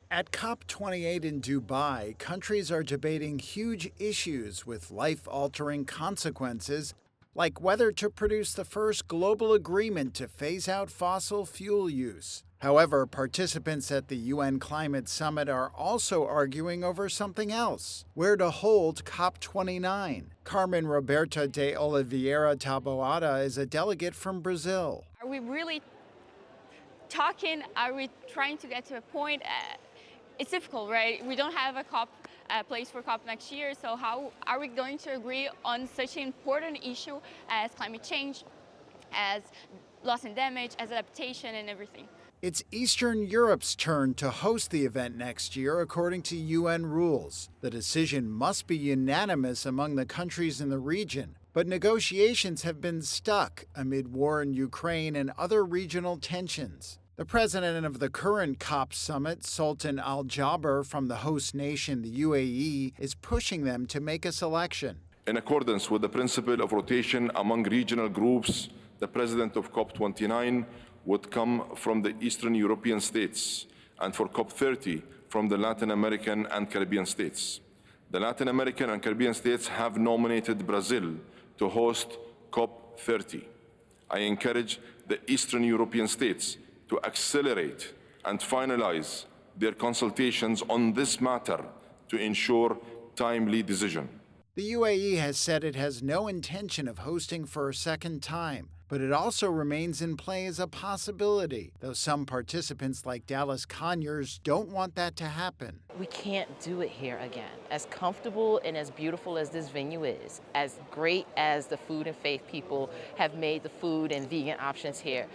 At COP28 in Dubai, countries are debating huge issues with life altering consequences, like whether to produce the first global agreement to phase out fossil fuel use. However, participants at the UN Climate Summit are also arguing over something else: where to hold COP29. Carmen Roberta de Oliveira Taboada is a delegate from Brazil. Are we really talking? Are we trying to get to a point? It's difficult, right? We don't have a COP place for COP next year, so how are we going to agree on such an important issue as climate change, as loss and damage, as adaptation and everything? It's Eastern Europe's turn to host the event next year, according to UN rules. The decision must be unanimous among the countries in the region, but negotiations have been stuck amid war in Ukraine and other regional tensions. The president of the current COP summit, Sultan Al Jaber from the host nation, the UAE, is pushing them to make a selection. In accordance with the principle of rotation among regional groups, the president of COP29 would come from the Eastern European states, and for COP30 from the Latin American and Caribbean states. The Latin American and Caribbean states have nominated Brazil to host COP30. I encourage the Eastern European states to accelerate and finalize their consultations on this matter to ensure timely decision. The UAE has said it has no intention of hosting for a second time, but it also remains in play as a possibility, though some participants like Dallas Conyers don't want that to happen. We can't do it here again. As comfortable and as beautiful as this venue is, as great as the food and faith people have made the food and vegan options here,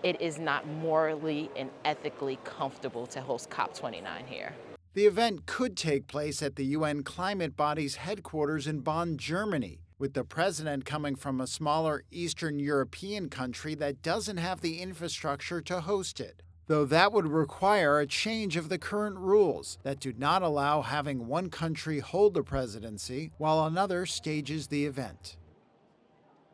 it is not morally and ethically comfortable to host COP29 here. The event could take place at the UN climate body's headquarters in Bonn, Germany, with the president coming from a smaller Eastern European country that doesn't have the infrastructure to host it, though that would require a change of the current rules that do not allow having one country hold the presidency while another stages the event.